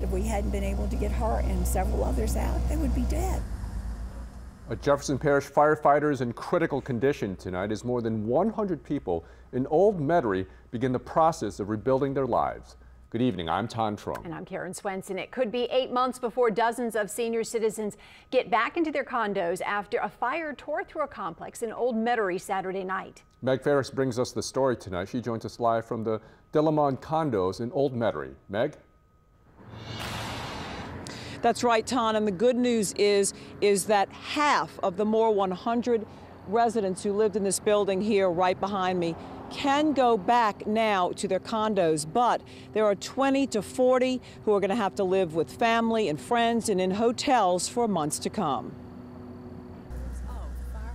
If we hadn't been able to get her and several others out, they would be dead. A Jefferson Parish firefighter is in critical condition tonight as more than 100 people in Old Metairie begin the process of rebuilding their lives. Good evening, I'm Ton Trump. And I'm Karen Swenson. It could be 8 months before dozens of senior citizens get back into their condos after a fire tore through a complex in Old Metairie Saturday night. Meg Farris brings us the story tonight. She joins us live from the Delamon condos in Old Metairie. Meg? That's right, Ton, and the good news is that half of the more 100 residents who lived in this building here right behind me can go back now to their condos, but there are 20 to 40 who are going to have to live with family and friends and in hotels for months to come.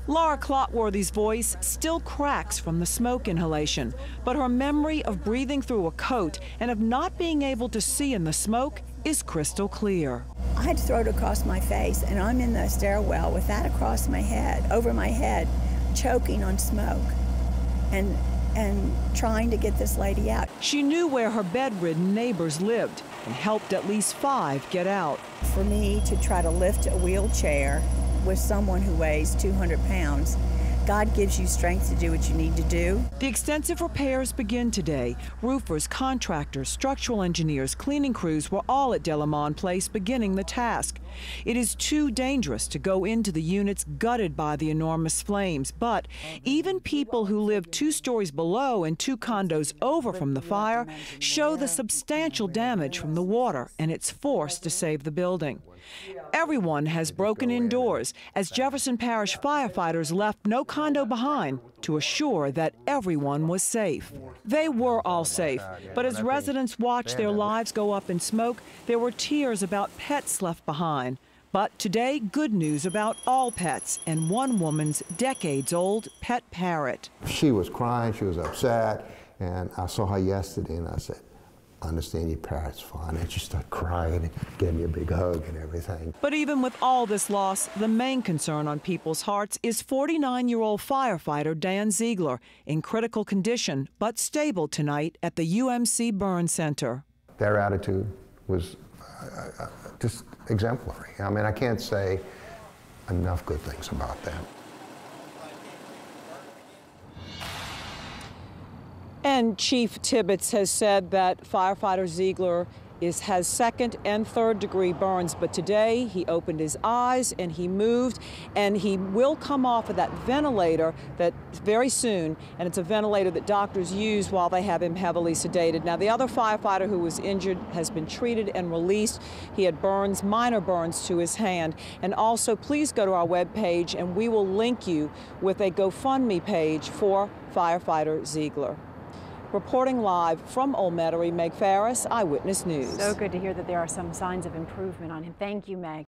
Laura Clotworthy's voice still cracks from the smoke inhalation, but her memory of breathing through a coat and of not being able to see in the smoke is crystal clear. I had to throw it across my face, and I'm in the stairwell with that across my head, over my head, choking on smoke and trying to get this lady out. She knew where her bedridden neighbors lived and helped at least 5 get out. For me to try to lift a wheelchair with someone who weighs 200 pounds, God gives you strength to do what you need to do. The extensive repairs begin today. Roofers, contractors, structural engineers, cleaning crews were all at Delamon Place beginning the task. It is too dangerous to go into the units gutted by the enormous flames, but even people who live 2 stories below and 2 condos over from the fire show the substantial damage from the water and its force to save the building. Everyone has broken indoors as Jefferson Parish firefighters left no condo behind to assure that everyone was safe. They were all safe, but as residents watched their lives go up in smoke, there were tears about pets left behind. But today, good news about all pets and one woman's decades-old pet parrot. She was crying, she was upset, and I saw her yesterday and I said, I understand your parrot's fine. And she started crying and gave me a big hug and everything. But even with all this loss, the main concern on people's hearts is 49-year-old firefighter Dan Ziegler, in critical condition but stable tonight at the UMC Burn Center. Their attitude was just exemplary. I mean, I can't say enough good things about them. And Chief Tibbetts has said that firefighter Ziegler has 2nd and 3rd degree burns, but today he opened his eyes and he moved, and he will come off of that ventilator that very soon, and it's a ventilator that doctors use while they have him heavily sedated. Now, the other firefighter who was injured has been treated and released. He had burns, minor burns to his hand. And also, please go to our webpage and we will link you with a GoFundMe page for firefighter Ziegler. Reporting live from Old Metairie, Meg Farris, Eyewitness News. So good to hear that there are some signs of improvement on him. Thank you, Meg.